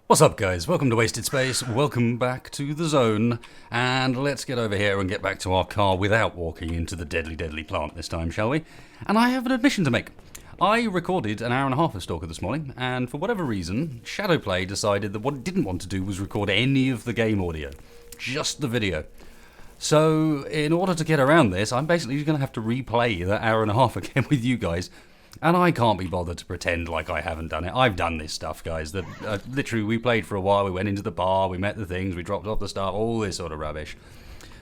What's up, guys? Welcome to Wasted Space, welcome back to the zone, and let's get over here and get back to our car without walking into the deadly plant this time, shall we? And I have an admission to make. I recorded an hour and a half of Stalker this morning, and for whatever reason, Shadowplay decided that what it didn't want to do was record any of the game audio, just the video. So, in order to get around this, I'm basically going to have to replay that hour and a half again with you guys. And I can't be bothered to pretend like I haven't done it. I've done this stuff, guys. Literally, we played for a while, we went into the bar, we met the things, we dropped off the stuff, all this sort of rubbish.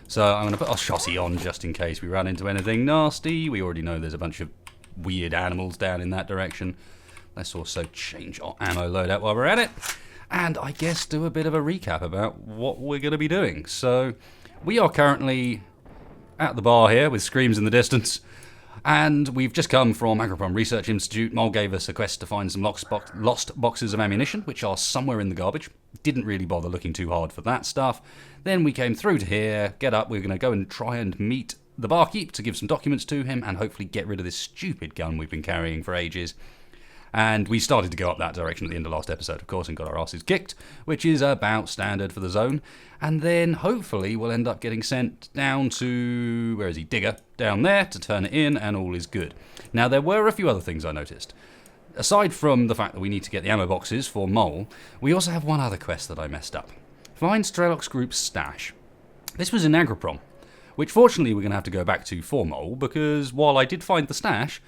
So I'm going to put our shotty on just in case we run into anything nasty. We already know there's a bunch of weird animals down in that direction. Let's also change our ammo loadout while we're at it. And I guess do a bit of a recap about what we're going to be doing. So we are currently at the bar here with screams in the distance. And we've just come from Agroprom Research Institute. Mole gave us a quest to find some lost boxes of ammunition, which are somewhere in the garbage. Didn't really bother looking too hard for that stuff. Then we came through to here, get up, we're going to go and try and meet the barkeep to give some documents to him and hopefully get rid of this stupid gun we've been carrying for ages. And we started to go up that direction at the end of last episode, of course, and got our asses kicked, which is about standard for the zone. And then, hopefully, we'll end up getting sent down to, where is he, Digger, down there to turn it in, and all is good. Now, there were a few other things I noticed. Aside from the fact that we need to get the ammo boxes for Mole, we also have one other quest that I messed up. Find Strelok's group's stash. This was in Agroprom, which fortunately we're going to have to go back to for Mole, because while I did find the stash,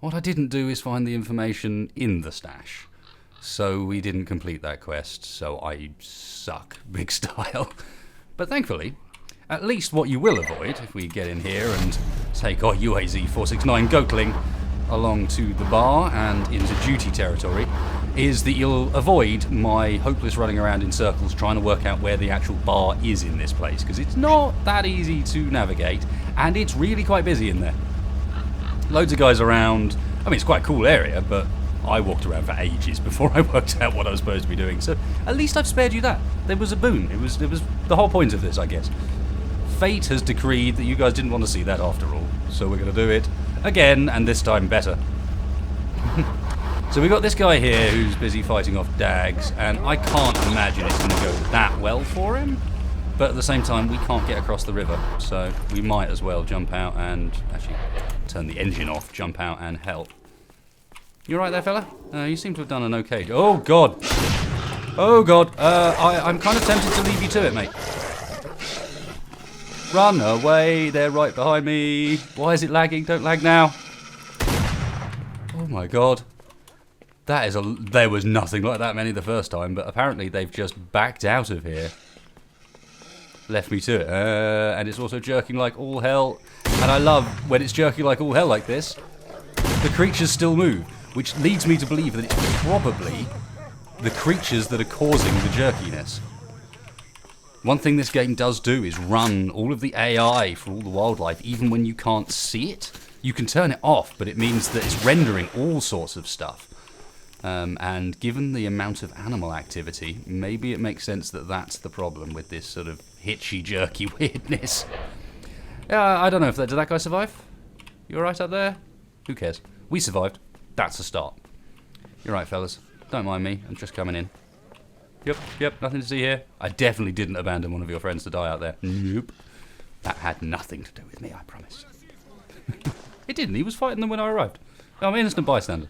what I didn't do is find the information in the stash. So we didn't complete that quest, so I suck big style. But thankfully, at least what you will avoid if we get in here and take our UAZ 469 Goatling along to the bar and into duty territory, is that you'll avoid my hopeless running around in circles trying to work out where the actual bar is in this place, because it's not that easy to navigate, and it's really quite busy in there. Loads of guys around. I mean, it's quite a cool area, but I walked around for ages before I worked out what I was supposed to be doing. So at least I've spared you that. There was a boon. It was the whole point of this, I guess. Fate has decreed that you guys didn't want to see that after all. So we're going to do it again, and this time better. So we got this guy here who's busy fighting off dags, and I can't imagine it's going to go that well for him. But at the same time, we can't get across the river, so we might as well jump out and actually turn the engine off, jump out and help. You alright there, fella? You seem to have done an okay job. Oh, God. Oh, God. I'm kind of tempted to leave you to it, mate. Run away. They're right behind me. Why is it lagging? Don't lag now. Oh, my God. There was nothing like that many the first time, but apparently they've just backed out of here. Left me to it. And it's also jerking like all hell. And I love when it's jerking like all hell like this, the creatures still move, which leads me to believe that it's probably the creatures that are causing the jerkiness. One thing this game does do is run all of the AI for all the wildlife, even when you can't see it. You can turn it off, but it means that it's rendering all sorts of stuff. And given the amount of animal activity, maybe it makes sense that that's the problem with this sort of hitchy, jerky weirdness. I don't know if did that guy survive? You alright up there? Who cares? We survived. That's a start. You're right, fellas. Don't mind me. I'm just coming in. Yep, nothing to see here. I definitely didn't abandon one of your friends to die out there. Nope. That had nothing to do with me, I promise. It didn't. He was fighting them when I arrived. I'm an innocent bystander.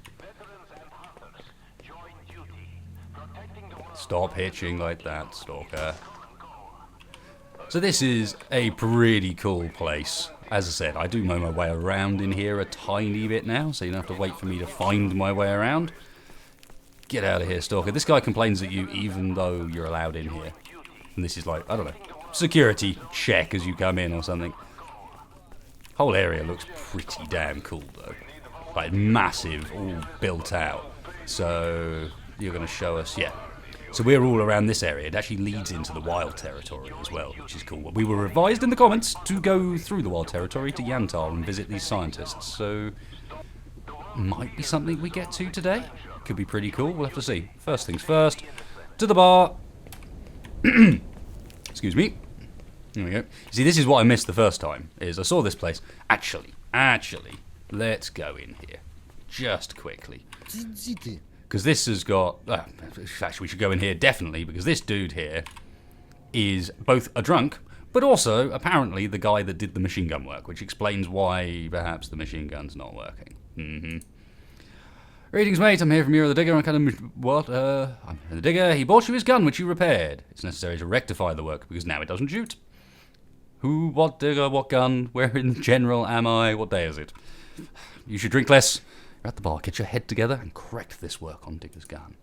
Stop hitching like that, Stalker. So this is a pretty cool place. As I said, I do know my way around in here a tiny bit now, so you don't have to wait for me to find my way around. Get out of here, Stalker. This guy complains at you even though you're allowed in here. And this is like, I don't know, security check as you come in or something. Whole area looks pretty damn cool though. Like massive, all built out. So you're going to show us, yeah. So we're all around this area. It actually leads into the wild territory as well, which is cool. We were advised in the comments to go through the wild territory to Yantar and visit these scientists. So might be something we get to today. Could be pretty cool. We'll have to see. First things first. To the bar. Excuse me. There we go. See, this is what I missed the first time. Is I saw this place. Actually, let's go in here. Just quickly. Because this has got... actually, we should go in here definitely, because this dude here is both a drunk, but also, apparently, the guy that did the machine gun work, which explains why, perhaps, the machine gun's not working. Greetings, mate. I'm here from Mira the Digger. I'm the Digger. He bought you his gun, which you repaired. It's necessary to rectify the work, because now it doesn't shoot. Who, what digger, what gun, where in general am I, what day is it? You should drink less. You're at the bar. Get your head together and correct this work on Digger's gun.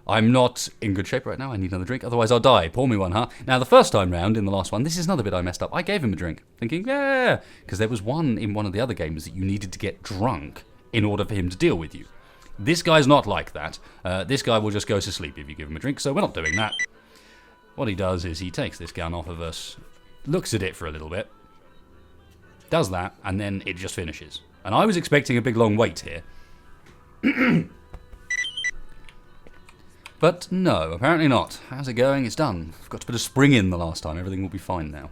I'm not in good shape right now. I need another drink, otherwise I'll die. Pour me one, huh? Now, the first time round in the last one, this is another bit I messed up. I gave him a drink, thinking, yeah, because there was one in one of the other games that you needed to get drunk in order for him to deal with you. This guy's not like that. This guy will just go to sleep if you give him a drink, so we're not doing that. What he does is he takes this gun off of us, looks at it for a little bit, does that, and then it just finishes. And I was expecting a big long wait here. But no, apparently not. How's it going? It's done. Forgot to put a spring in the last time. Everything will be fine now.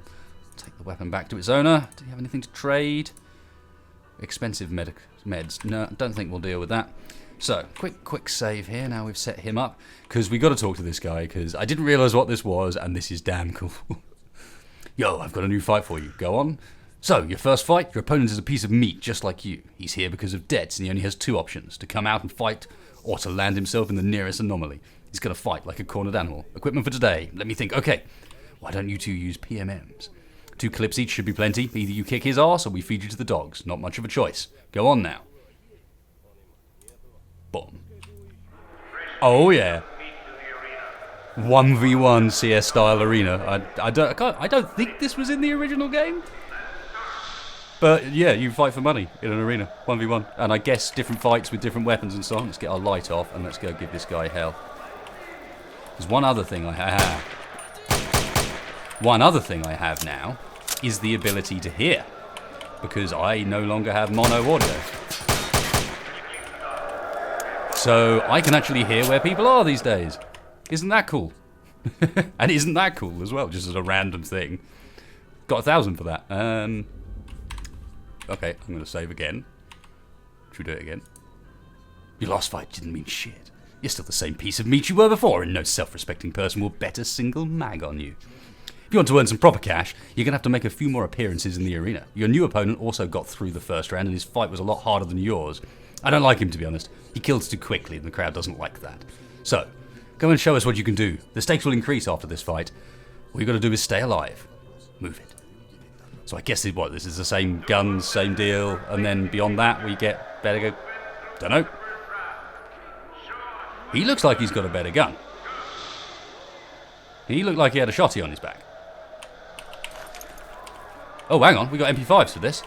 Take the weapon back to its owner. Do you have anything to trade? Expensive meds. No, I don't think we'll deal with that. So, quick save here. Now we've set him up. Because we got to talk to this guy. Because I didn't realise what this was. And this is damn cool. Yo, I've got a new fight for you. Go on. So, your first fight, your opponent is a piece of meat just like you. He's here because of debts and he only has two options. To come out and fight or to land himself in the nearest anomaly. He's going to fight like a cornered animal. Equipment for today. Let me think. Okay, why don't you two use PMMs? 2 clips each should be plenty. Either you kick his ass or we feed you to the dogs. Not much of a choice. Go on now. Boom. Oh yeah. 1v1 CS style arena. I don't think this was in the original game. But yeah, you fight for money in an arena. 1v1. And I guess different fights with different weapons and so on. Let's get our light off and let's go give this guy hell. There's one other thing I have. One other thing I have now is the ability to hear. Because I no longer have mono audio. So I can actually hear where people are these days. Isn't that cool? And isn't that cool as well, just as a random thing. Got 1,000 for that. Okay, I'm going to save again. Should we do it again? Your last fight didn't mean shit. You're still the same piece of meat you were before, and no self-respecting person will bet a single mag on you. If you want to earn some proper cash, you're going to have to make a few more appearances in the arena. Your new opponent also got through the first round, and his fight was a lot harder than yours. I don't like him, to be honest. He kills too quickly, and the crowd doesn't like that. So, go and show us what you can do. The stakes will increase after this fight. All you've got to do is stay alive. Move it. So I guess this is the same guns, same deal, and then beyond that we get better go. Don't know. He looks like he's got a better gun. He looked like he had a shotty on his back. Oh, hang on, we got MP5s for this.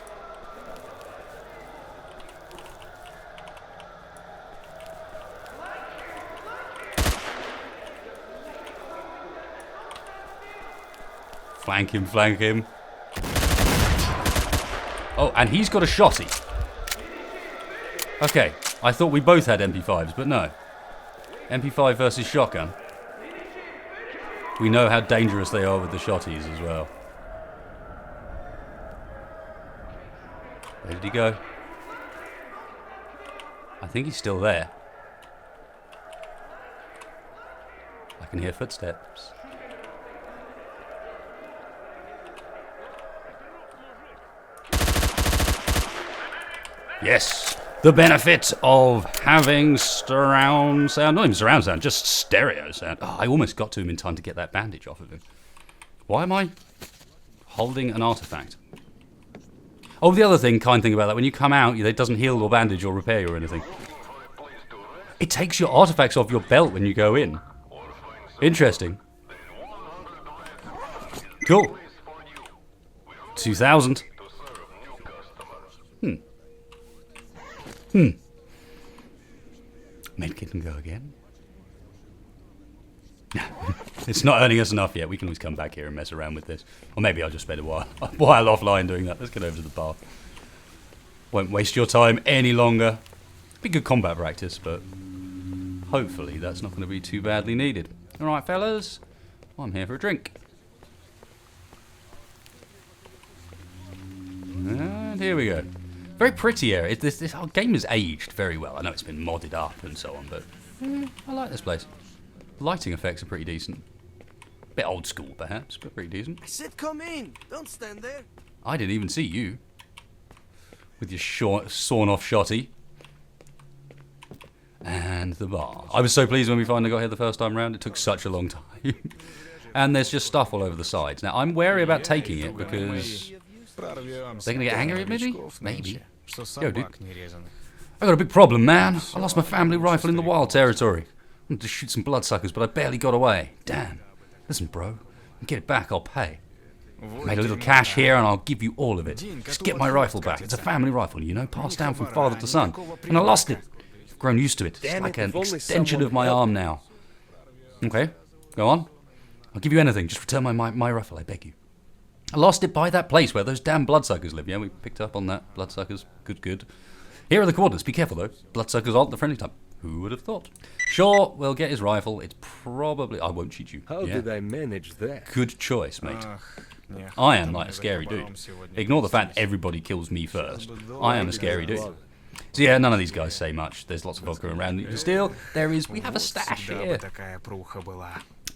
Flank him, flank him. Oh, and he's got a shotty. Okay, I thought we both had MP5s, but no. MP5 versus shotgun. We know how dangerous they are with the shotties as well. Where did he go? I think he's still there. I can hear footsteps. Yes, the benefit of having surround sound, not even surround sound, just stereo sound. Oh, I almost got to him in time to get that bandage off of him. Why am I holding an artifact? Oh, the other kind thing about that, when you come out, it doesn't heal or bandage or repair you or anything. It takes your artifacts off your belt when you go in. Interesting. Cool. 2,000. Medkit can go again. It's not earning us enough yet. We can always come back here and mess around with this. Or maybe I'll just spend a while offline doing that. Let's get over to the bar. Won't waste your time any longer. Be good combat practice, but hopefully that's not going to be too badly needed. Alright, fellas. I'm here for a drink. And here we go. Very pretty area. This whole game is aged very well. I know it's been modded up and so on, but I like this place. Lighting effects are pretty decent. Bit old school, perhaps, but pretty decent. I said come in. Don't stand there. I didn't even see you. With your sawn-off shotty. And the bar. I was so pleased when we finally got here the first time round. It took such a long time. And there's just stuff all over the sides. Now, I'm wary about taking it because they're going to get angry at me? Maybe. Yo, dude. I got a big problem, man. I lost my family rifle in the wild territory. I wanted to shoot some bloodsuckers, but I barely got away. Damn. Listen, bro. Get it back, I'll pay. Made a little cash here and I'll give you all of it. Just get my rifle back. It's a family rifle, you know, passed down from father to son. And I lost it. I've grown used to it. It's like an extension of my arm now. Okay, go on. I'll give you anything. Just return my rifle, I beg you. I lost it by that place where those damn bloodsuckers live. Yeah, we picked up on that. Bloodsuckers. Good. Here are the coordinates. Be careful, though. Bloodsuckers aren't the friendly type. Who would have thought? Sure, we'll get his rifle. It's probably... I won't cheat you. How did I manage that? Good choice, mate. I am like a scary dude. Ignore the fact everybody kills me first. I am a scary dude. So yeah, none of these guys say much. There's lots of vodka around that you can steal. We have a stash here.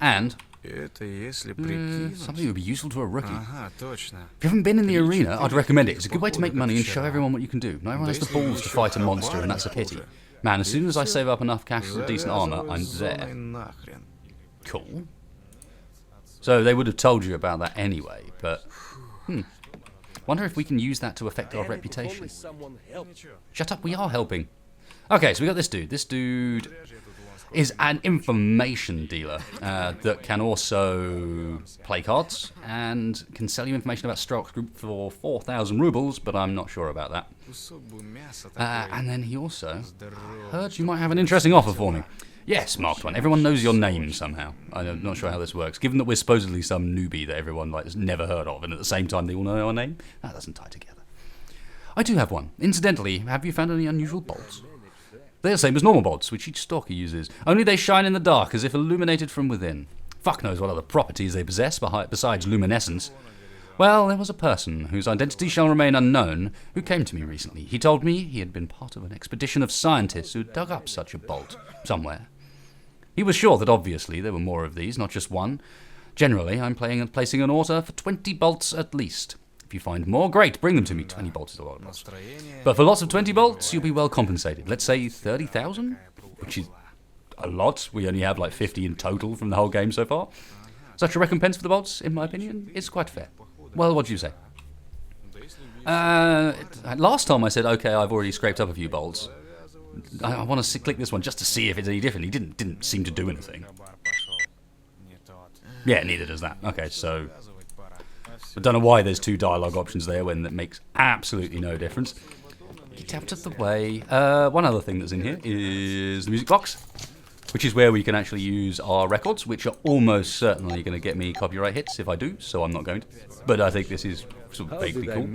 And something would be useful to a rookie. If you haven't been in the arena, I'd recommend it. It's a good way to make money and show everyone what you can do. Not everyone has the balls to fight a monster, and that's a pity. Man, as soon as I save up enough cash for decent armor, I'm there. Cool. So they would have told you about that anyway, but... Wonder if we can use that to affect our reputation. Shut up, we are helping. Okay, so we got this dude. This dude is an information dealer that can also play cards and can sell you information about S.T.A.L.K.E.R Group for 4,000 rubles, but I'm not sure about that. And then he also heard you might have an interesting offer for me. Yes, marked one. Everyone knows your name somehow. I'm not sure how this works. Given that we're supposedly some newbie that everyone has never heard of, and at the same time they all know our name, that doesn't tie together. I do have one. Incidentally, have you found any unusual bolts? They're the same as normal bolts, which each stalker uses. Only they shine in the dark, as if illuminated from within. Fuck knows what other properties they possess besides luminescence. Well, there was a person, whose identity shall remain unknown, who came to me recently. He told me he had been part of an expedition of scientists who dug up such a bolt, somewhere. He was sure that obviously there were more of these, not just one. Generally, I'm placing an order for 20 bolts at least. If you find more, great, bring them to me. 20 bolts is a lot of bolts. But for lots of 20 bolts, you'll be well compensated. Let's say 30,000, which is a lot. We only have like 50 in total from the whole game so far. Such a recompense for the bolts, in my opinion, is quite fair. Well, what do you say? Last time I said, okay, I've already scraped up a few bolts. I want to click this one just to see if it's any different. He didn't seem to do anything. Yeah, neither does that. Okay, so I don't know why there's two dialogue options there when that makes absolutely no difference. Get out of the way. One other thing that's in here is the music box, which is where we can actually use our records, which are almost certainly going to get me copyright hits if I do, so I'm not going to. But I think this is sort of vaguely cool.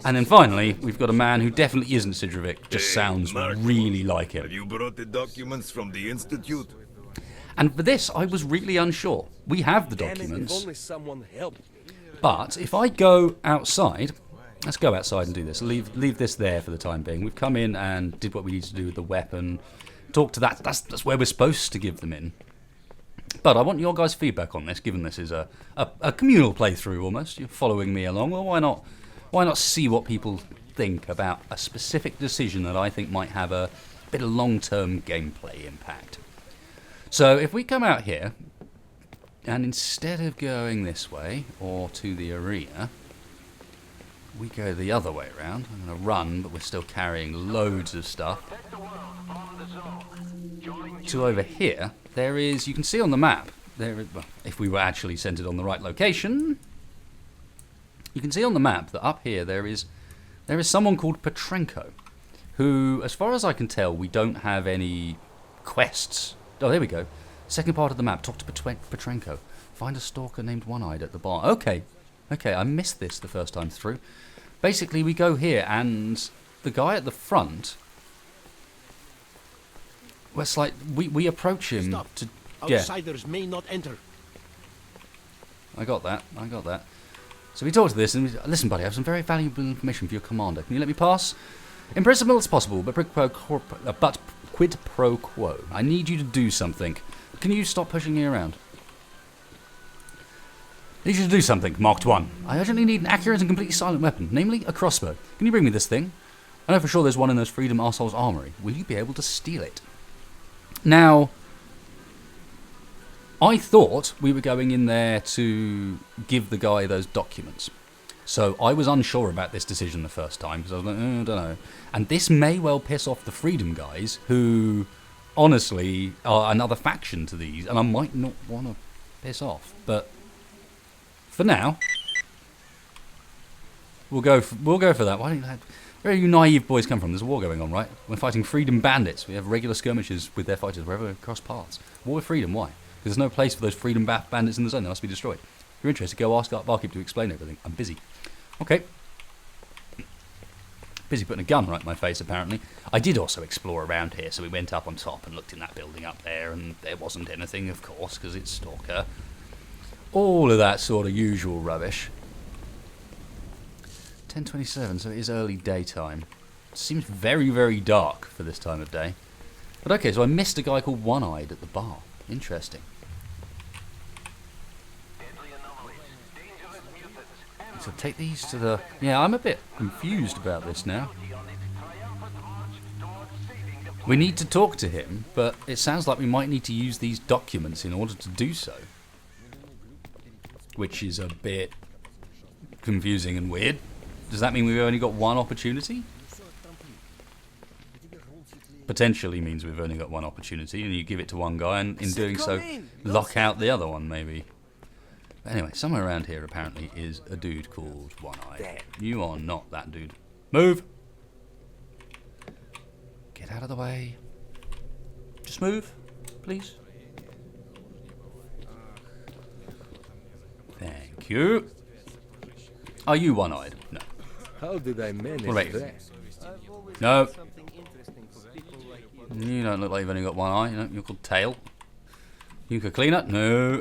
And then finally, we've got a man who definitely isn't Sidrovic, just sounds really like him. Have you brought the documents from the Institute? And for this, I was really unsure. We have the documents, but if I go outside, let's go outside and do this. Leave this there for the time being. We've come in and did what we need to do with the weapon. Talk to that. That's where we're supposed to give them in. But I want your guys' feedback on this, given this is a communal playthrough almost. You're following me along. Well, why not see what people think about a specific decision that I think might have a bit of long-term gameplay impact. So if we come out here, and instead of going this way, or to the arena, we go the other way around. I'm going to run, but we're still carrying loads of stuff. To over here, there is, you can see on the map, well, if we were actually centered on the right location, you can see on the map that up here there is someone called Petrenko, who, as far as I can tell, we don't have any quests. Oh, there we go. Second part of the map, talk to Petrenko. Find a stalker named One-Eyed at the bar. Okay, I missed this the first time through. Basically, we go here, and the guy at the front, well, it's like we approach him. Stop. Yeah. Outsiders may not enter. I got that. So we talked to this, and listen, buddy, I have some very valuable information for your commander. Can you let me pass? In principle, it's possible, but quid pro quo. I need you to do something. Can you stop pushing me around? I need you to do something, Marked 1. I urgently need an accurate and completely silent weapon, namely a crossbow. Can you bring me this thing? I know for sure there's one in those Freedom Arseholes armory. Will you be able to steal it? Now, I thought we were going in there to give the guy those documents. So I was unsure about this decision the first time, because I was like, I don't know. And this may well piss off the Freedom guys, who, honestly, are another faction to these, and I might not want to piss off. But for now, we'll go for that. Why don't you, where are you naive boys come from? There's a war going on, right? We're fighting Freedom bandits. We have regular skirmishes with their fighters wherever we cross paths. War with Freedom, why? Because there's no place for those Freedom bandits in the zone. They must be destroyed. If you're interested, go ask Barkeep to explain everything. I'm busy. Okay. Busy putting a gun right in my face, apparently. I did also explore around here, so we went up on top and looked in that building up there, and there wasn't anything, of course, because it's Stalker. All of that sort of usual rubbish. 10:27, so it is early daytime. It seems very, very dark for this time of day. But okay, so I missed a guy called One-Eyed at the bar. Interesting. So take these to the... Yeah, I'm a bit confused about this now. We need to talk to him, but it sounds like we might need to use these documents in order to do so. Which is a bit confusing and weird. Does that mean we've only got one opportunity? Potentially means we've only got one opportunity, and you give it to one guy, and in doing so, lock out the other one, maybe. But anyway, somewhere around here, apparently, is a dude called One-Eye. You are not that dude. Move! Get out of the way. Just move, please. Thank you. Are you One-Eyed? No. How did I manage What about you? that? No. You don't look like you've only got one eye. You know, you're called Tail. You could clean up? No.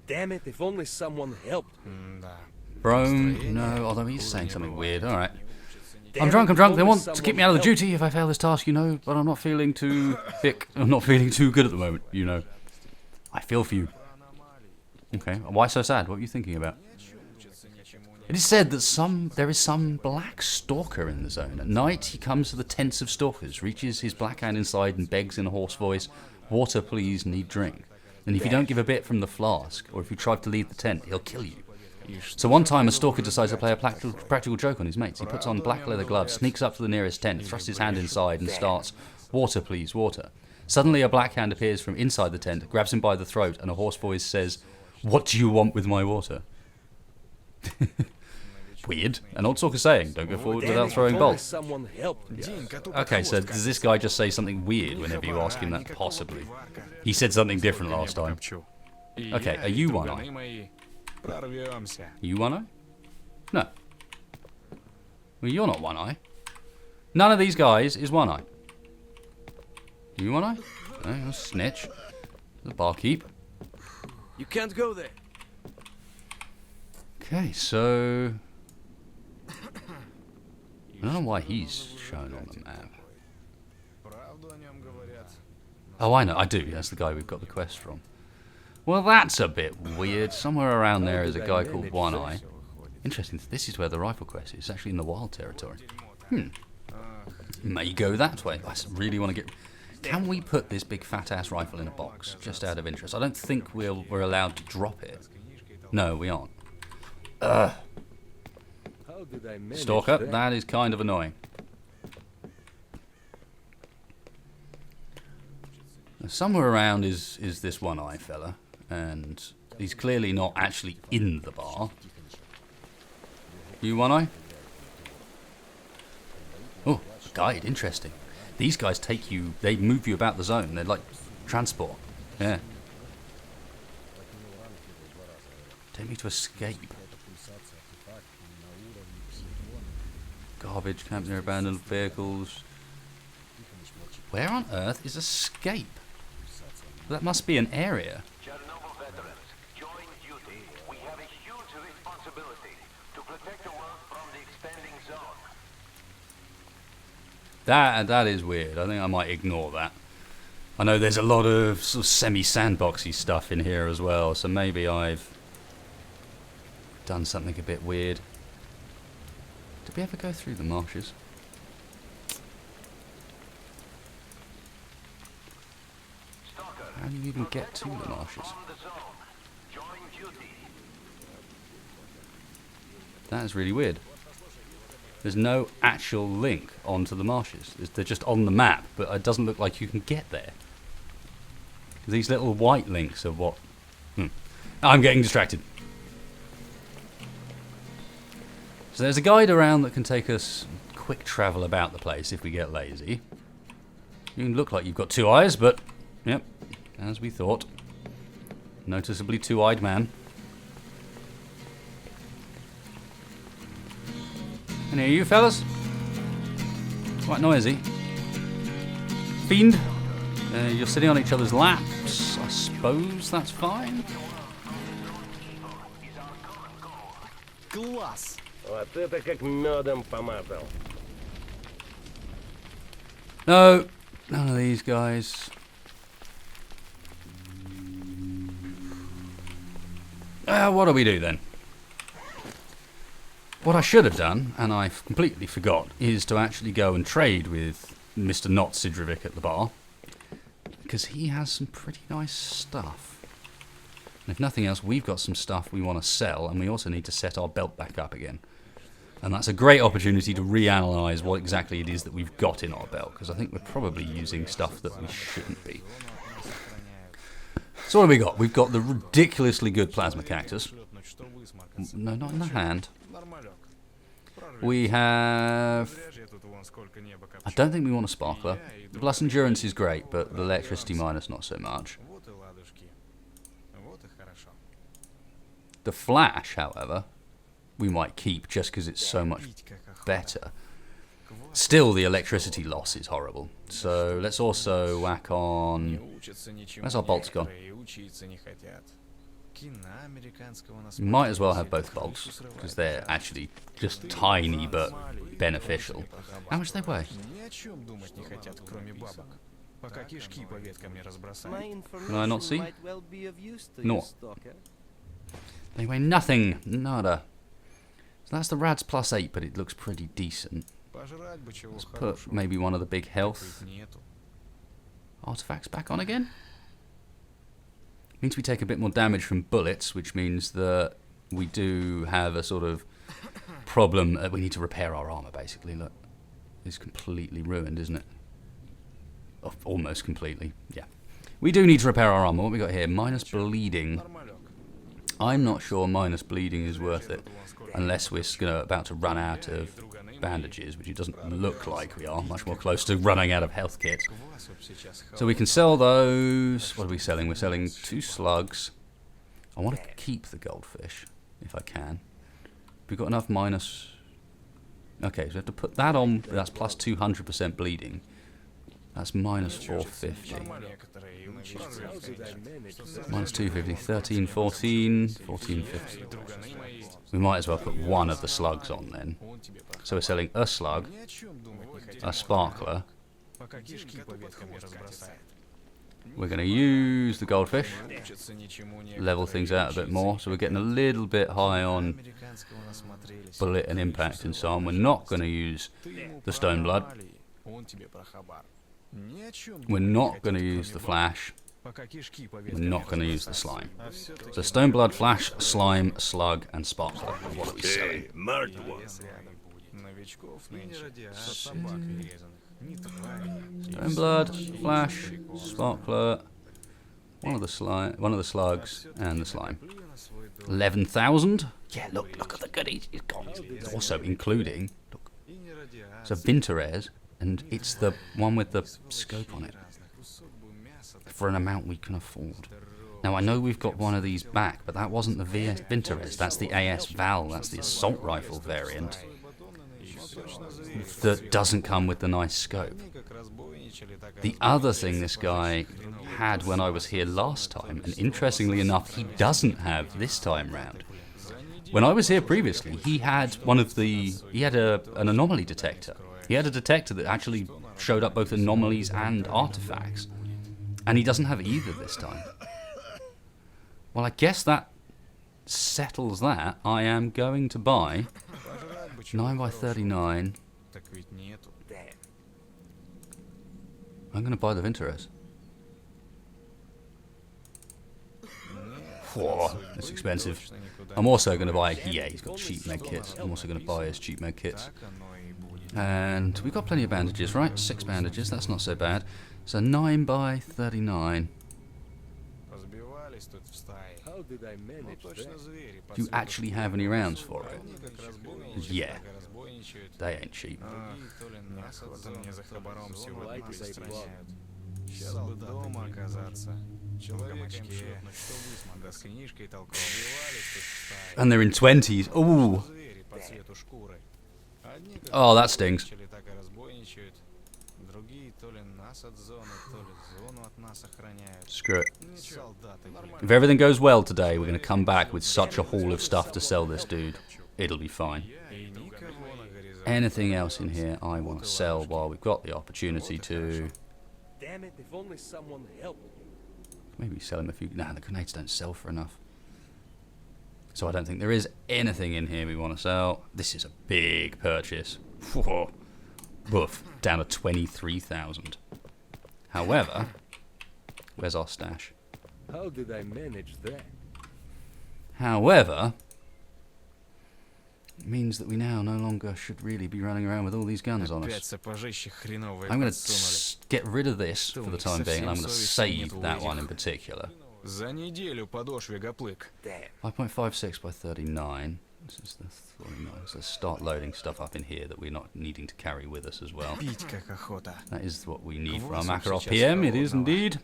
Damn it, if only someone helped. Bro, no, although he's saying something weird. Alright. I'm drunk. They want to keep me out of the duty if I fail this task, you know, but I'm not feeling too thick. I'm not feeling too good at the moment, you know. I feel for you. Okay, why so sad? What were you thinking about? It is said that there is some black stalker in the zone. At night, he comes to the tents of stalkers, reaches his black hand inside and begs in a hoarse voice, "Water, please, need drink." And if you don't give a bit from the flask, or if you try to leave the tent, he'll kill you. So one time, a stalker decides to play a practical joke on his mates. He puts on black leather gloves, sneaks up to the nearest tent, thrusts his hand inside, and starts, "Water, please, water." Suddenly, a black hand appears from inside the tent, grabs him by the throat, and a hoarse voice says, "What do you want with my water?" Weird. An old stalker saying, don't go forward without throwing bolts. Okay, so does this guy just say something weird whenever you ask him that? Possibly. He said something different last time. Okay, are you One-Eye? You One-Eye? No. Well, you're not One-Eye. None of these guys is One-Eye. You One-Eye? No, you're a snitch. The barkeep. You can't go there. Okay, so... I don't know why he's shown on the map. Oh, I know. I do. That's the guy we've got the quest from. Well, that's a bit weird. Somewhere around there is a guy called One-Eye. Interesting. This is where the rifle quest is. It's actually in the wild territory. May go that way. I really want to get... Can we put this big fat-ass rifle in a box? Just out of interest. I don't think we're allowed to drop it. No, we aren't. Ugh. Stalker, that is kind of annoying. Now, somewhere around is this One-Eye fella, and he's clearly not actually in the bar. You One-Eye? Oh, guide, interesting. These guys take you, they move you about the zone. They're like transport. Yeah. Take me to escape. Garbage, camp near abandoned vehicles. Where on earth is escape? That must be an area. Chernobyl veterans, join duty. We have a huge responsibility. That is weird. I think I might ignore that. I know there's a lot of sort of semi-sandboxy stuff in here as well, so maybe I've done something a bit weird. Did we ever go through the marshes? How do you even get to the marshes? That is really weird. There's no actual link onto the marshes. They're just on the map, but it doesn't look like you can get there. These little white links are what... I'm getting distracted. So there's a guide around that can take us quick travel about the place if we get lazy. You can look like you've got two eyes, but... Yep, as we thought. Noticeably two-eyed man. Any of you fellas? Quite noisy. Fiend, you're sitting on each other's laps. I suppose that's fine. Класс! Вот это как медом помазал. No, none of these guys. What do we do then? What I should have done, and I completely forgot, is to actually go and trade with Mr. Not Sidrovic at the bar. Because he has some pretty nice stuff. And if nothing else, we've got some stuff we want to sell, and we also need to set our belt back up again. And that's a great opportunity to reanalyze what exactly it is that we've got in our belt, because I think we're probably using stuff that we shouldn't be. So what have we got? We've got the ridiculously good plasma cactus. No, not in the hand. We have... I don't think we want a sparkler. The plus endurance is great, but the electricity minus not so much. The flash, however, we might keep just because it's so much better. Still, the electricity loss is horrible. So let's also whack on... Where's our bolts gone? You might as well have both bolts, because they're actually just tiny but beneficial. How much do they weigh? Can I not see? No. They weigh nothing. Nada. So that's the RADS plus 8, but it looks pretty decent. Let's put maybe one of the big health artifacts back on again. Means we take a bit more damage from bullets, which means that we do have a sort of problem. We need to repair our armor, basically. Look, it's completely ruined, isn't it? Oh, almost completely. Yeah, we do need to repair our armor. What we got here? Minus bleeding. I'm not sure minus bleeding is worth it, unless we're about to run out of bandages, which it doesn't look like we are. Much more close to running out of health kits. So we can sell those. What are we selling? We're selling 2 slugs. I want to keep the goldfish, if I can. We've got enough minus... Okay, so we have to put that on. That's plus 200% bleeding. That's minus 450. Minus 250, 13, 14, 14, 50. We might as well put one of the slugs on then. So we're selling a slug, a sparkler. We're going to use the goldfish, level things out a bit more, so we're getting a little bit high on bullet and impact and so on. We're not going to use the stone blood. We're not going to use the flash. We're not going to use the slime. So stone blood, flash, slime, slug, and sparkler. What are we selling? Stone blood, flash, sparkler, one of the slugs, and the slime. 11,000. Yeah, look at the goodies he's got. It's also including. Look, it's a Vinterez, and it's the one with the scope on it. For an amount we can afford. Now I know we've got one of these back, but that wasn't the VS Vinterez. That's the AS Val. That's the assault rifle variant. That doesn't come with the nice scope. The other thing this guy had when I was here last time, and interestingly enough, he doesn't have this time round. When I was here previously, he had an anomaly detector, He had a detector that actually showed up both anomalies and artifacts. And he doesn't have either this time. Well, I guess that settles that. I am going to buy 9x39. I'm going to buy the Vinteres. Whoa, it's expensive. I'm also going to buy... Yeah, he's got cheap med kits. I'm also going to buy his cheap med kits. And we've got plenty of bandages, right? 6 bandages, that's not so bad. So 9x39. How did I manage that? Do you actually have any rounds for it? Yeah. They ain't cheap. And they're in 20s. Ooh. Oh, that stings. Screw it. If everything goes well today, we're going to come back with such a haul of stuff to sell this dude. It'll be fine. Anything else in here I want to sell while we've got the opportunity to... Damn it, if only someone helped me. Maybe sell him a few... Nah, the grenades don't sell for enough. So I don't think there is anything in here we want to sell. This is a big purchase. Whoa. Woof. Down to 23,000. However, where's our stash? How did I manage that? However, it means that we now no longer should really be running around with all these guns on us. I'm going to get rid of this for the time being, and I'm going to save that one in particular. 5.56 by 39. This is the 49. So let's start loading stuff up in here that we're not needing to carry with us as well. That is what we need for our Makarov PM, it is indeed.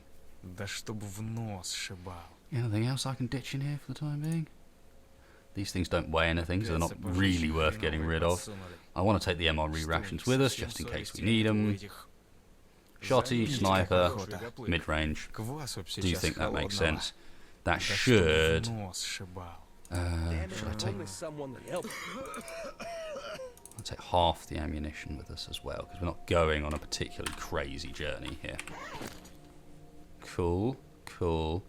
Anything else I can ditch in here for the time being? These things don't weigh anything, so they're not really worth getting rid of. I want to take the MRE rations with us, just in case we need them. Shotty, sniper, mid-range. Do you think that makes sense? That should... should I take... I'll take half the ammunition with us as well, because we're not going on a particularly crazy journey here. Cool, cool.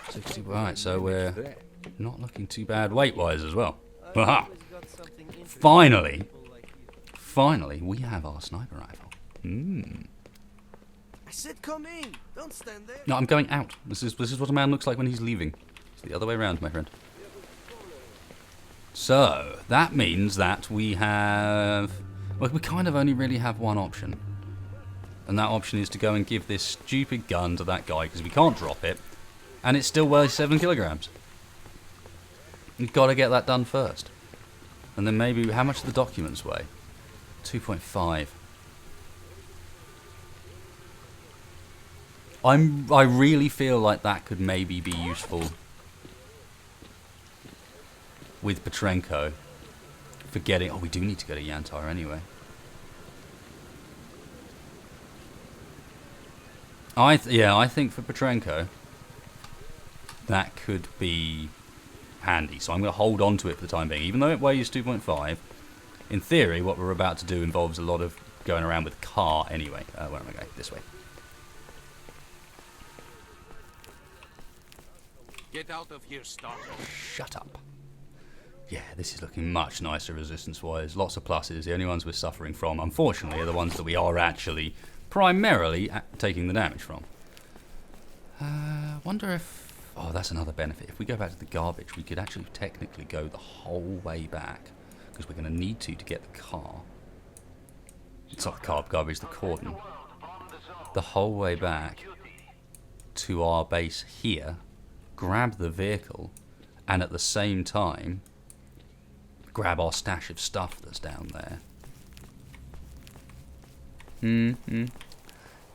60, right, so we're not looking too bad weight-wise as well. Aha! Finally, we have our sniper rifle. I said come in. Don't stand there. No, I'm going out. This is what a man looks like when he's leaving. It's the other way around, my friend. So, that means that we have... Well, we kind of only really have one option. And that option is to go and give this stupid gun to that guy, because we can't drop it. And it still weighs 7 kilograms. You've got to get that done first. And then maybe... How much do the documents weigh? 2.5. I really feel like that could maybe be useful with Petrenko for getting... Oh, we do need to go to Yantar anyway. I think for Petrenko that could be handy. So I'm going to hold on to it for the time being, even though it weighs 2.5. In theory, what we're about to do involves a lot of going around with car anyway. Where am I going? This way. Get out of here, Stalker. Shut up. Yeah, this is looking much nicer resistance-wise. Lots of pluses. The only ones we're suffering from, unfortunately, are the ones that we are actually primarily taking the damage from. Wonder if... Oh, that's another benefit. If we go back to the garbage, we could actually technically go the whole way back, because we're going to need to get the car. It's not the car, garbage, the cordon. The whole way back to our base here, grab the vehicle, and at the same time grab our stash of stuff that's down there. You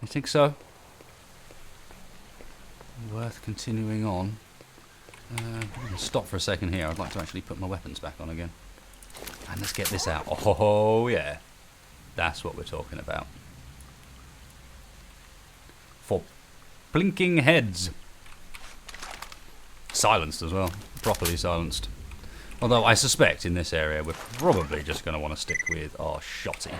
think so? Worth continuing on. I'm going to stop for a second here. I'd like to actually put my weapons back on again. And let's get this out. Oh yeah, that's what we're talking about. For blinking heads. Silenced as well. Properly silenced. Although I suspect in this area we're probably just going to want to stick with our shotty.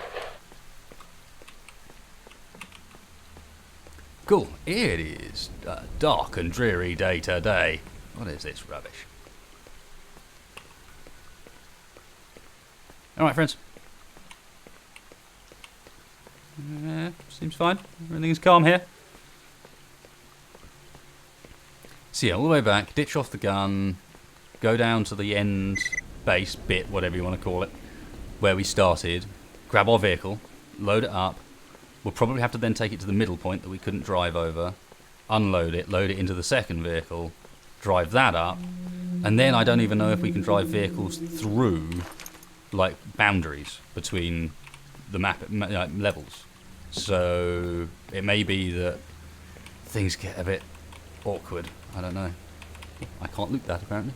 Cool. It is a dark and dreary day today. What is this rubbish? Alright, friends. Seems fine. Everything is calm here. So yeah, all the way back, ditch off the gun, go down to the end base bit, whatever you want to call it, where we started, grab our vehicle, load it up. We'll probably have to then take it to the middle point that we couldn't drive over, unload it, load it into the second vehicle, drive that up, and then I don't even know if we can drive vehicles through, like, boundaries between the map levels. So it may be that things get a bit awkward. I don't know. I can't loot that, apparently.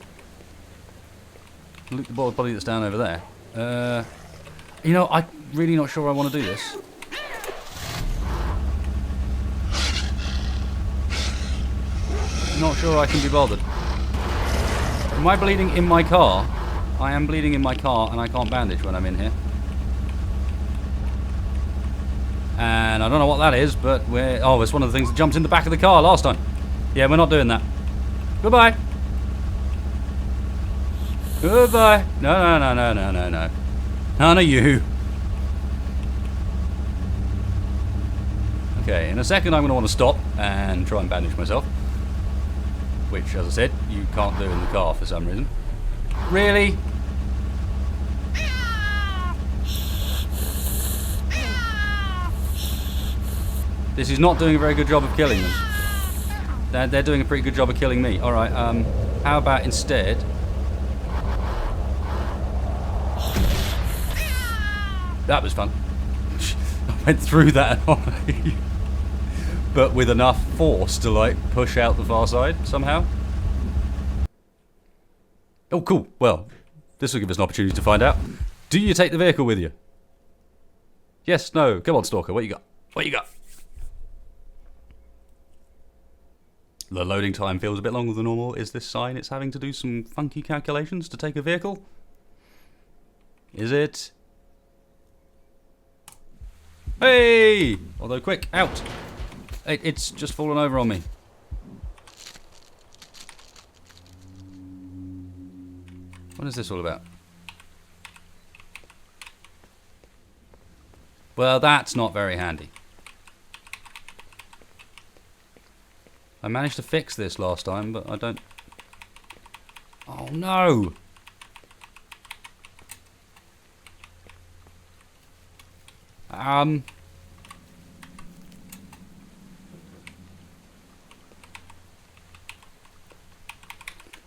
Loot the body that's down over there. You know, I'm really not sure I want to do this. Not sure I can be bothered. Am I bleeding in my car? I am bleeding in my car and I can't bandage when I'm in here. And I don't know what that is, but we're... Oh, it's one of the things that jumped in the back of the car last time. Yeah, we're not doing that. Goodbye. Goodbye. No, no, no, no, no, no, no. None of you. Okay, in a second I'm going to want to stop and try and bandage myself. Which, as I said, you can't do in the car for some reason. Really? This is not doing a very good job of killing them. They're doing a pretty good job of killing me. Alright, how about instead... That was fun. I went through that but with enough force to, like, push out the far side somehow. Oh, cool. Well, this will give us an opportunity to find out. Do you take the vehicle with you? Yes, no. Come on, Stalker. What you got? What you got? The loading time feels a bit longer than normal. Is this sign it's having to do some funky calculations to take a vehicle? Is it? Hey! Although, quick, out! It's just fallen over on me. What is this all about? Well, that's not very handy. I managed to fix this last time, but I don't... Oh, no!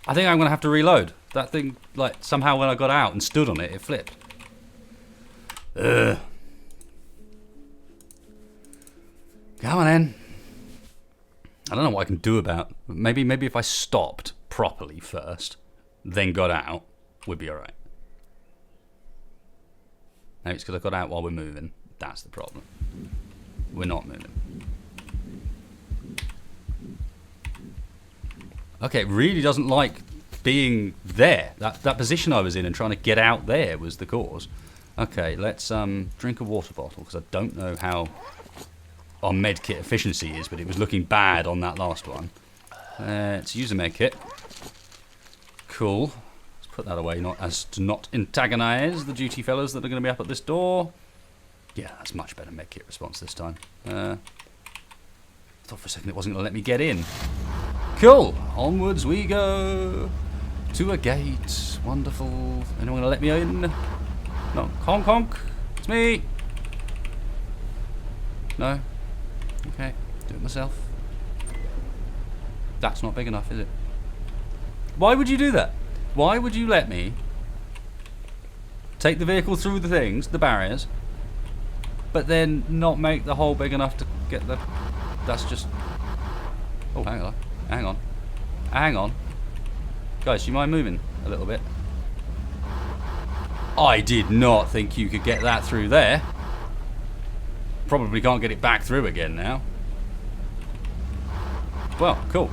I think I'm going to have to reload. That thing, like, somehow when I got out and stood on it, it flipped. Ugh. Come on in. I don't know what I can do about... Maybe if I stopped properly first, then got out, would be alright. Maybe it's because I got out while we're moving. That's the problem. We're not moving. Okay, it really doesn't like being there. That position I was in and trying to get out there was the cause. Okay, let's drink a water bottle, because I don't know how our medkit efficiency is, but it was looking bad on that last one. Let's use a medkit. Cool. Let's put that away, not as to not antagonize the duty fellas that are going to be up at this door. Yeah, that's much better medkit response this time. I thought for a second it wasn't going to let me get in. Cool. Onwards we go. To a gate. Wonderful. Anyone going to let me in? No. Honk honk. It's me. No. Okay. Do it myself. That's not big enough, is it? Why would you do that? Why would you let me take the vehicle through the things, the barriers, but then not make the hole big enough to get the... That's just... Oh, hang on. Hang on. Hang on. Guys, do you mind moving a little bit? I did not think you could get that through there. Probably can't get it back through again now. Well, cool.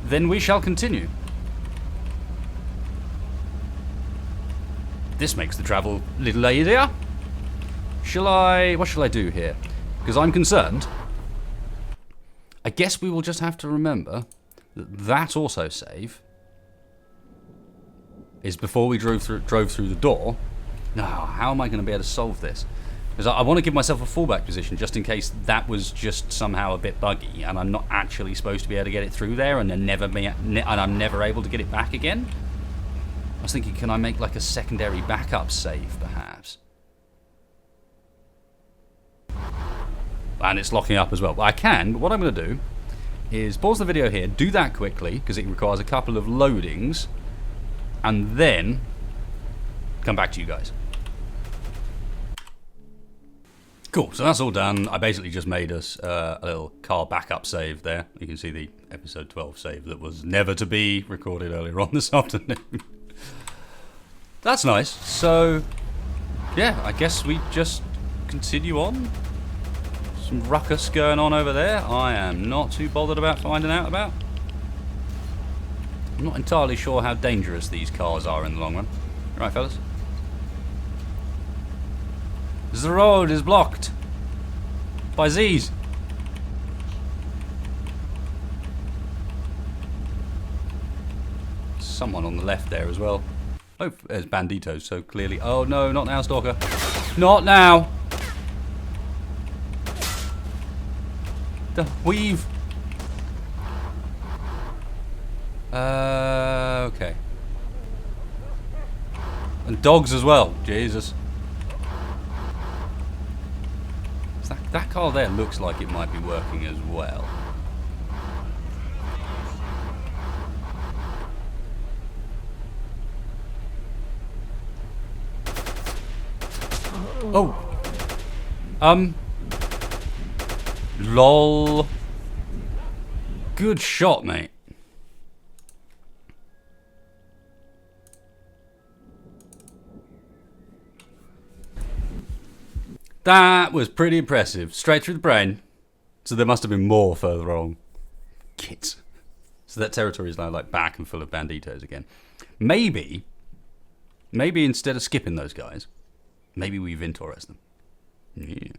Then we shall continue. This makes the travel a little easier. What shall I do here? Because I'm concerned. I guess we will just have to remember that that autosave is before we drove through the door. Now, how am I going to be able to solve this? Because I want to give myself a fallback position just in case that was just somehow a bit buggy and I'm not actually supposed to be able to get it through there and then I'm never able to get it back again. I was thinking, can I make like a secondary backup save perhaps? And it's locking up as well. But I can, but what I'm going to do is pause the video here, do that quickly because it requires a couple of loadings, and then come back to you guys. Cool, so that's all done. I basically just made us a little car backup save there. You can see the episode 12 save that was never to be recorded earlier on this afternoon. That's nice. So, yeah, I guess we just continue on. Some ruckus going on over there. I am not too bothered about finding out about. I'm not entirely sure how dangerous these cars are in the long run. Right, fellas? The road is blocked by Z's. Someone on the left there as well. Oh, there's banditos, so clearly. Oh no, not now, Stalker. Not now. The weave. Okay. And dogs as well. Jesus. That car there looks like it might be working as well. Oh. Lol. Good shot, mate. That was pretty impressive. Straight through the brain. So there must have been more further on. Kids. So that territory is now like back and full of banditos again. Maybe instead of skipping those guys, maybe we Vintorez them. Yeah.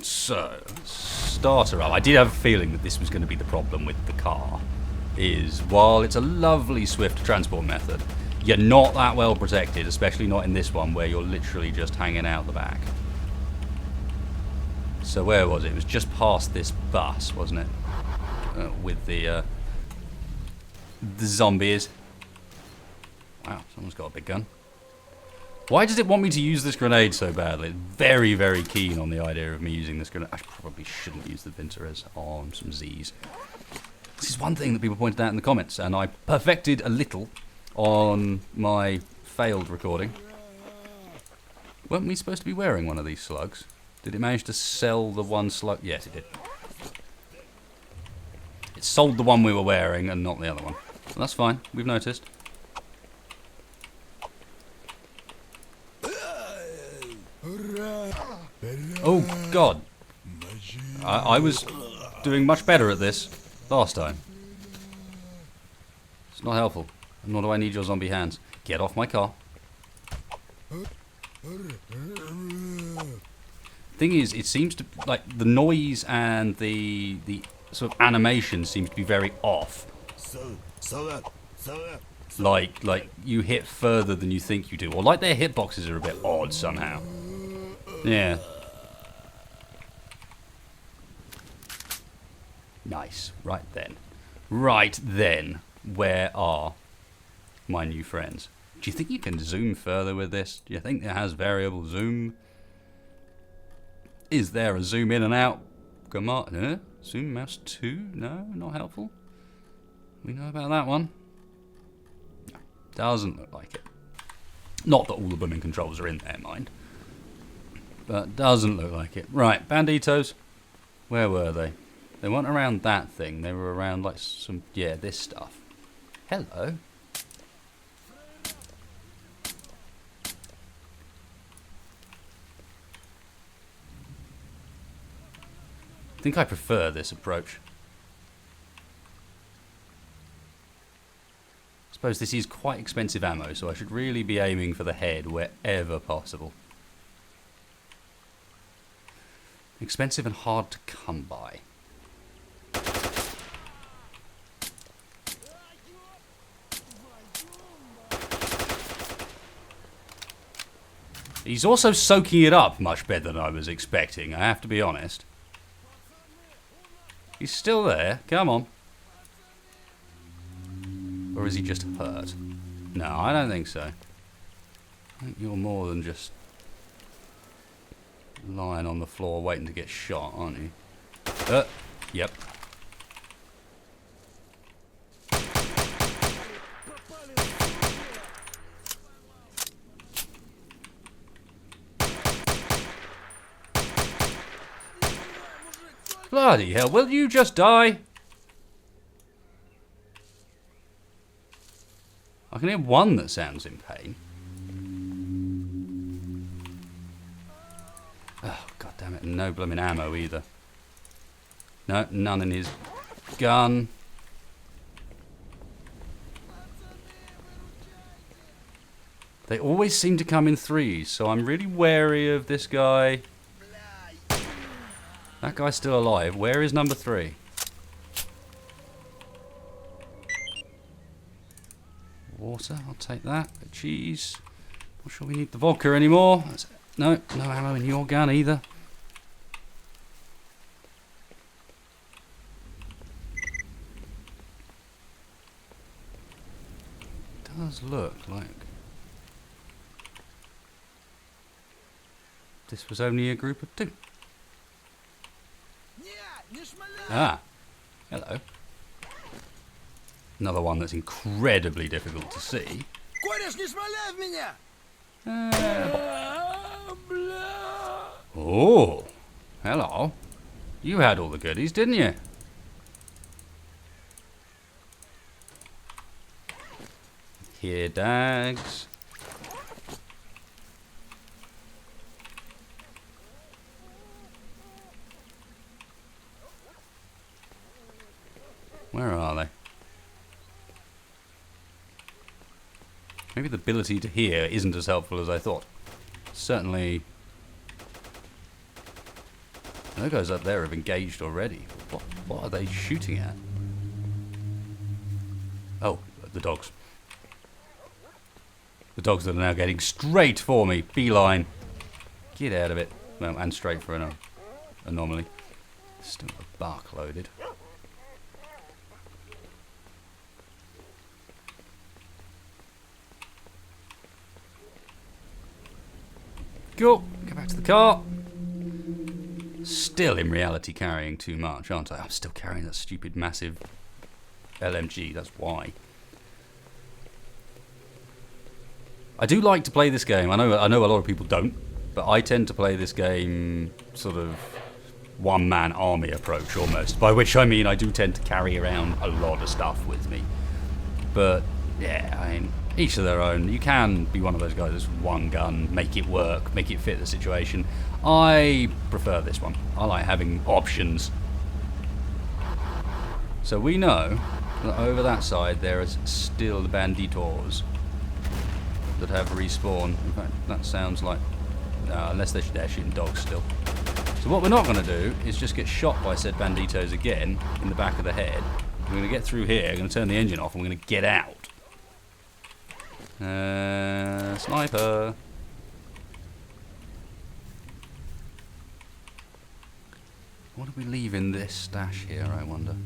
So, starter up. I did have a feeling that this was going to be the problem with the car. Is while it's a lovely swift transport method, you're not that well protected, especially not in this one where you're literally just hanging out the back. So where was it? It was just past this bus, wasn't it? With the zombies. Wow, someone's got a big gun. Why does it want me to use this grenade so badly? It's very, very keen on the idea of me using this grenade. I probably shouldn't use the Vintorez on some Z's. This is one thing that people pointed out in the comments, and I perfected a little on my failed recording. Weren't we supposed to be wearing one of these slugs? Did it manage to sell the one slug? Yes, it did. It sold the one we were wearing and not the other one. Well, that's fine. We've noticed. Oh, God. I was doing much better at this last time. It's not helpful. Nor do I need your zombie hands. Get off my car. Thing is, it seems to, like, the noise and the sort of animation seems to be very off. Like you hit further than you think you do. Or like their hitboxes are a bit odd somehow. Yeah. Nice. Right then. Right then. Where are my new friends? Do you think you can zoom further with this? Do you think it has variable zoom? Is there a zoom in and out command? Zoom mouse 2? No, not helpful. We know about that one. No, doesn't look like it. Not that all the blooming controls are in there, mind. But doesn't look like it. Right, banditos. Where were they? They weren't around that thing. They were around like some, yeah, this stuff. Hello. I think I prefer this approach. I suppose this is quite expensive ammo, so I should really be aiming for the head wherever possible. Expensive and hard to come by. He's also soaking it up much better than I was expecting, I have to be honest. He's still there. Come on. Or is he just hurt? No, I don't think so. I think you're more than just lying on the floor waiting to get shot, aren't you? Yep. Bloody hell, will you just die? I can hear one that sounds in pain. Oh, god damn it, no blooming ammo either. No, none in his gun. They always seem to come in threes, so I'm really wary of this guy. That guy's still alive. Where is number 3? Water, I'll take that. Cheese. Not sure we need the vodka anymore. No ammo in your gun either. Does look like this was only a group of 2. Ah, hello. Another one that's incredibly difficult to see. Oh, hello. You had all the goodies, didn't you? Here, Dags. Where are they? Maybe the ability to hear isn't as helpful as I thought. Certainly, those guys up there have engaged already. What are they shooting at? Oh, the dogs. The dogs that are now getting straight for me. Beeline. Get out of it. Well, and straight for an anomaly. Still the bark loaded. Go back to the car. Still in reality carrying too much, aren't I? I'm still carrying that stupid massive LMG, that's why. I do like to play this game. I know a lot of people don't, but I tend to play this game sort of one-man army approach almost, by which I mean I do tend to carry around a lot of stuff with me. But yeah, I mean, each of their own. You can be one of those guys that's one gun, make it work, make it fit the situation. I prefer this one. I like having options. So we know that over that side there is still the banditos that have respawned. In fact, that sounds like... unless they're shooting dogs still. So what we're not going to do is just get shot by said banditos again in the back of the head. We're going to get through here, we're going to turn the engine off, and we're going to get out. Sniper. What did we leave in this stash here, I wonder?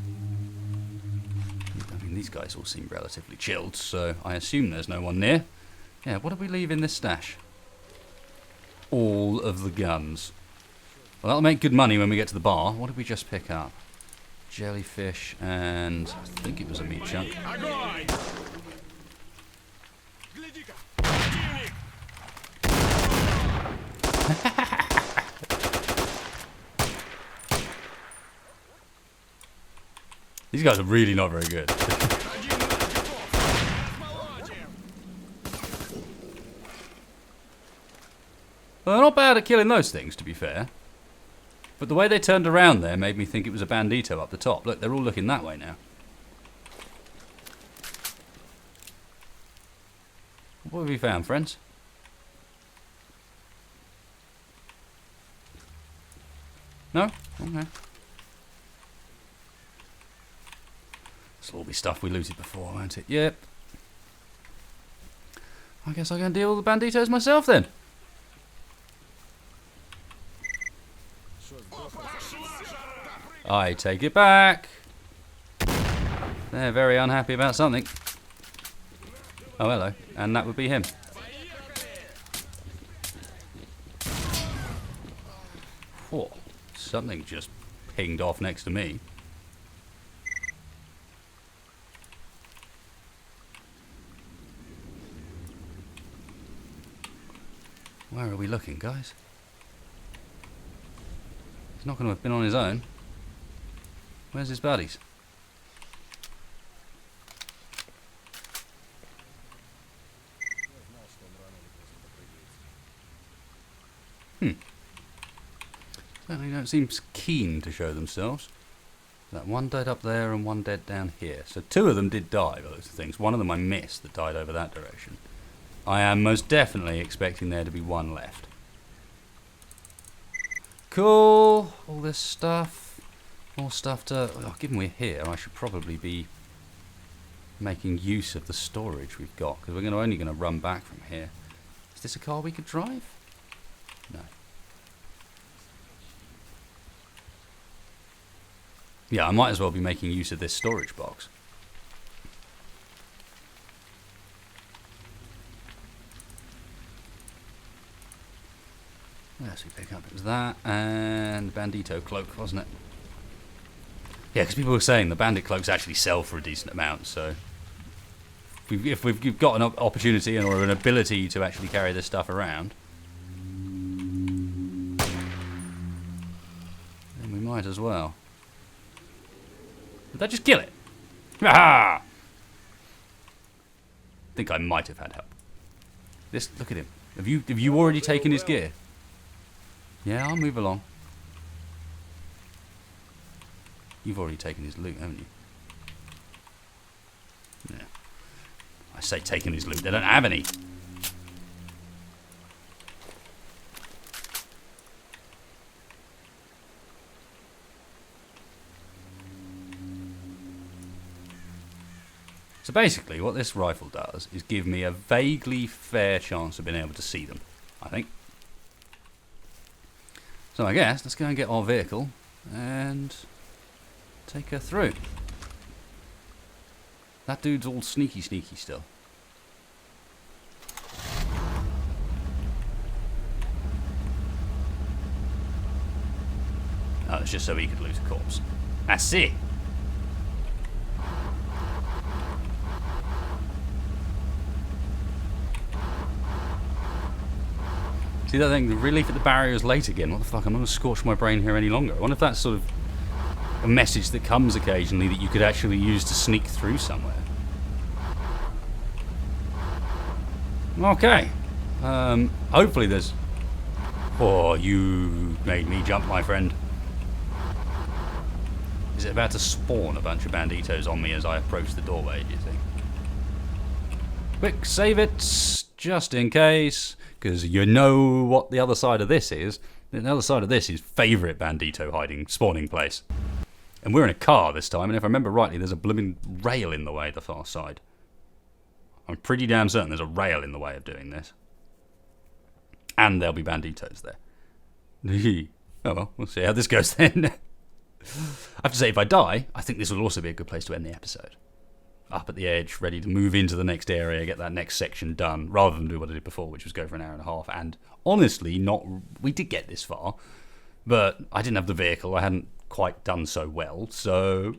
I mean, these guys all seem relatively chilled, so I assume there's no one near. Yeah, what did we leave in this stash? All of the guns. Well, that'll make good money when we get to the bar. What did we just pick up? Jellyfish and... I think it was a meat chunk. These guys are really not very good. Well, they're not bad at killing those things, to be fair. But the way they turned around there made me think it was a bandito up the top. Look, they're all looking that way now. What have we found, friends? No? Okay. This'll all be stuff we looted before, won't it? Yep. I guess I can deal with the banditos myself then. I take it back. They're very unhappy about something. Oh, hello. And that would be him. Oh, something just pinged off next to me. Where are we looking, guys? He's not going to have been on his own. Where's his buddies? Certainly don't seem keen to show themselves. That one dead up there and one dead down here. So 2 of them did die by those things. One of them I missed that died over that direction. I am most definitely expecting there to be 1 left. Cool. All this stuff. More stuff to... Oh, given we're here, I should probably be making use of the storage we've got. Because we're only going to run back from here. Is this a car we could drive? No. Yeah, I might as well be making use of this storage box. Yes, we pick up. It was that and Bandito cloak, wasn't it? Yeah, because people were saying the bandit cloaks actually sell for a decent amount. So if we've got an opportunity or an ability to actually carry this stuff around, then we might as well. Did that just kill it? Ah! I think I might have had help. This, look at him. Have you already taken his gear? Yeah, I'll move along. You've already taken his loot, haven't you? Yeah. I say taken his loot. They don't have any. So basically, what this rifle does is give me a vaguely fair chance of being able to see them, I think. So I guess let's go and get our vehicle and take her through. That dude's all sneaky still. Oh, it's just so he could loot a corpse. That's it. See that thing, the relief at the barrier is late again. What the fuck, I'm not going to scorch my brain here any longer. I wonder if that's sort of a message that comes occasionally that you could actually use to sneak through somewhere. Okay. Hopefully there's... Oh, you made me jump, my friend. Is it about to spawn a bunch of banditos on me as I approach the doorway, do you think? Quick, save it, just in case. Because you know what the other side of this is. The other side of this is favourite bandito spawning place. And we're in a car this time, and if I remember rightly, there's a blooming rail in the way at the far side. I'm pretty damn certain there's a rail in the way of doing this. And there'll be banditos there. Oh well, we'll see how this goes then. I have to say, if I die, I think this will also be a good place to end the episode. Up at the edge, ready to move into the next area, get that next section done, rather than do what I did before, which was go for an hour and a half. And honestly, we did get this far, but I didn't have the vehicle. I hadn't quite done so well, so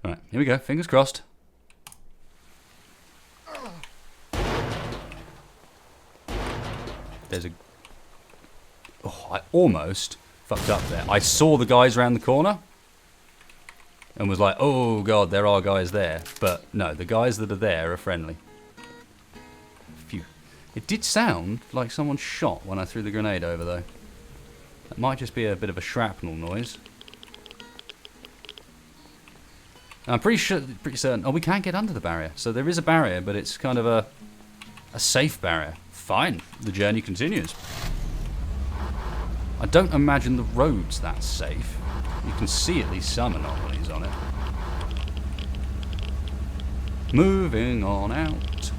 All right, here we go. Fingers crossed. There's a... Oh, I almost fucked up there. I saw the guys around the corner and was like, oh god, there are guys there. But no, the guys that are there are friendly. Phew. It did sound like someone shot when I threw the grenade over, though. That might just be a bit of a shrapnel noise. I'm pretty certain... Oh, we can't get under the barrier. So there is a barrier, but it's kind of a safe barrier. Fine, the journey continues. I don't imagine the road's that safe. You can see at least some anomalies on it. Moving on out.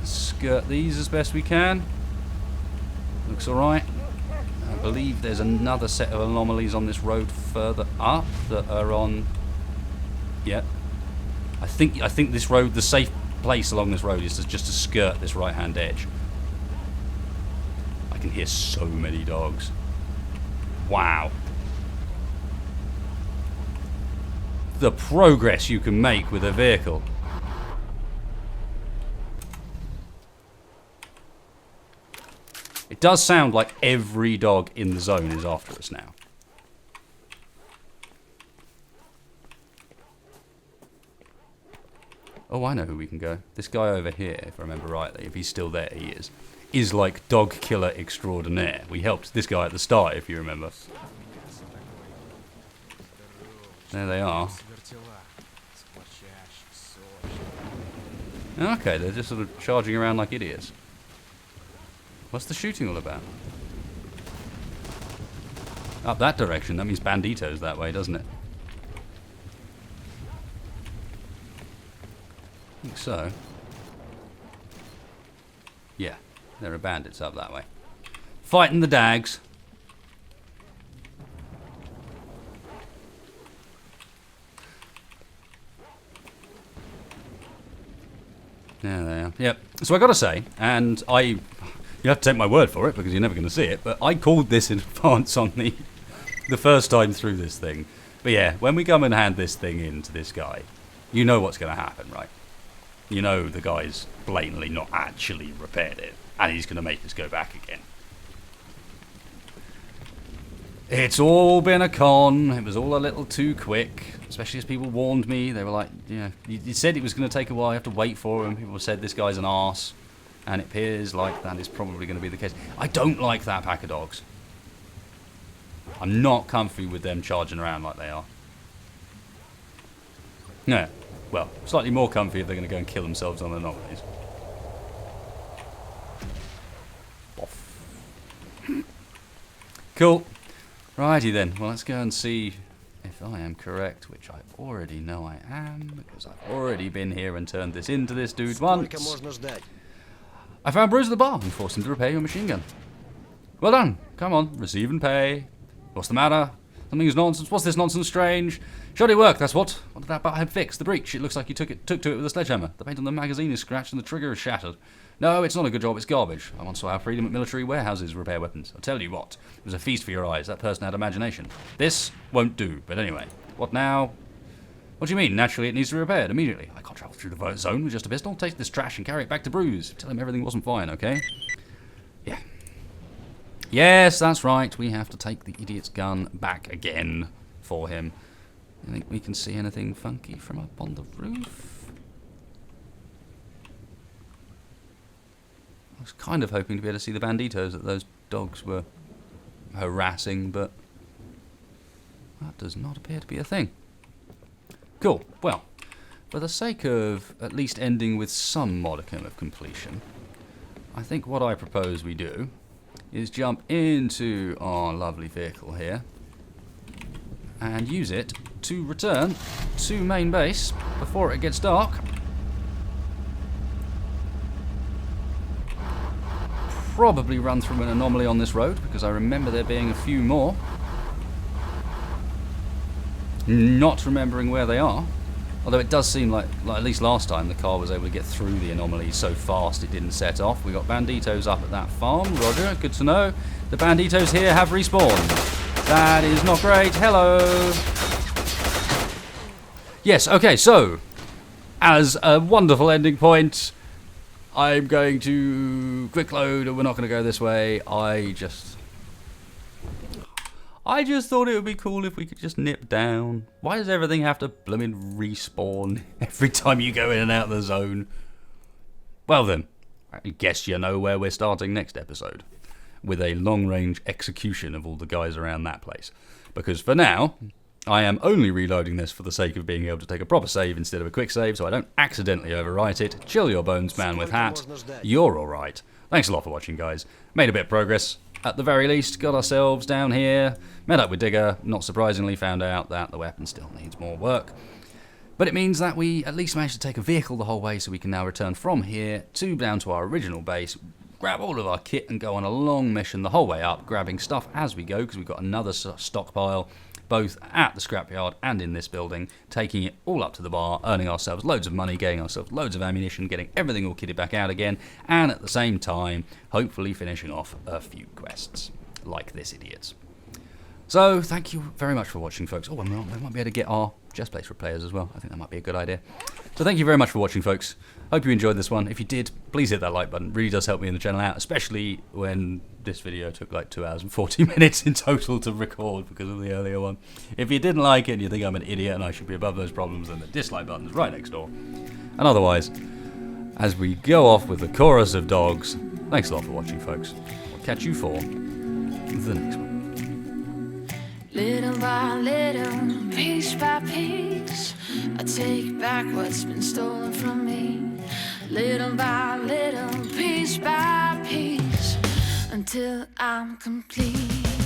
Skirt these as best we can. Looks alright. believe there's another set of anomalies on this road further up that are on... Yeah. I think this road, the safe place along this road is just to skirt this right-hand edge. I can hear so many dogs. Wow. The progress you can make with a vehicle. It does sound like every dog in the zone is after us now. Oh, I know who we can go. This guy over here, if I remember rightly, if he's still there, he is like dog killer extraordinaire. We helped this guy at the start, if you remember. There they are. Okay, they're just sort of charging around like idiots. What's the shooting all about? Up that direction, that means banditos that way, doesn't it? I think so. Yeah, there are bandits up that way. Fighting the dags. There they are. Yep. So I gotta say, and you have to take my word for it because you're never going to see it, but I called this in advance on the first time through this thing. But yeah, when we come and hand this thing in to this guy, you know what's going to happen, right? You know the guy's blatantly not actually repaired it, and he's going to make us go back again. It's all been a con. It was all a little too quick, especially as people warned me. They were like, yeah, you said it was going to take a while, you have to wait for him. People said this guy's an arse, and it appears like that is probably going to be the case. I don't like that pack of dogs. I'm not comfy with them charging around like they are. Yeah, well, slightly more comfy if they're going to go and kill themselves on anomalies. Cool. Righty then. Well, let's go and see if I am correct, which I already know I am, because I've already been here and turned this into this dude once. I found Bruce at the bar and forced him to repair your machine gun. Well done. Come on, receive and pay. What's the matter? Something's nonsense. What's this nonsense strange? Shoddy work, that's what. What did that butthead fix? The breach. It looks like you took to it with a sledgehammer. The paint on the magazine is scratched and the trigger is shattered. No, it's not a good job, it's garbage. I once saw how Freedom at military warehouses repair weapons. I'll tell you what, it was a feast for your eyes. That person had imagination. This won't do, but anyway. What now? What do you mean? Naturally, it needs to be repaired immediately. I can't travel through the zone with just a pistol. Take this trash and carry it back to Bruce. Tell him everything wasn't fine, okay? Yeah. Yes, that's right. We have to take the idiot's gun back again for him. You think we can see anything funky from up on the roof? I was kind of hoping to be able to see the banditos that those dogs were harassing, but that does not appear to be a thing. Cool. Well, for the sake of at least ending with some modicum of completion, I think what I propose we do is jump into our lovely vehicle here and use it to return to main base before it gets dark. Probably run through an anomaly on this road because I remember there being a few more. Not remembering where they are. Although it does seem like at least last time the car was able to get through the anomaly so fast it didn't set off. We got banditos up at that farm. Roger, good to know. The banditos here have respawned. That is not great. Hello. Yes, okay, so as a wonderful ending point, I'm going to quick load, and we're not going to go this way. I just thought it would be cool if we could just nip down. Why does everything have to blooming respawn every time you go in and out of the zone? Well then, I guess you know where we're starting next episode, with a long-range execution of all the guys around that place. Because for now, I am only reloading this for the sake of being able to take a proper save instead of a quick save, so I don't accidentally overwrite it. Chill your bones, man with hat. You're alright. Thanks a lot for watching, guys. Made a bit of progress. At the very least, got ourselves down here, met up with Digger, not surprisingly found out that the weapon still needs more work. But it means that we at least managed to take a vehicle the whole way, so we can now return from here down to our original base grab all of our kit and go on a long mission the whole way up, grabbing stuff as we go, because we've got another stockpile, both at the scrapyard and in this building, taking it all up to the bar, earning ourselves loads of money, getting ourselves loads of ammunition, getting everything all kitted back out again, and at the same time, hopefully finishing off a few quests, like this idiot's. So, thank you very much for watching, folks. Oh, we might be able to get our Just Place for players as well. I think that might be a good idea. So thank you very much for watching, folks. Hope you enjoyed this one. If you did, please hit that like button. It really does help me in the channel out, especially when this video took like 2 hours and 40 minutes in total to record because of the earlier one. If you didn't like it and you think I'm an idiot and I should be above those problems, then the dislike button's right next door. And otherwise, as we go off with the chorus of dogs, thanks a lot for watching, folks. I'll catch you for the next one. Little by little, piece by piece, I take back what's been stolen from me. Little by little, piece by piece, until I'm complete.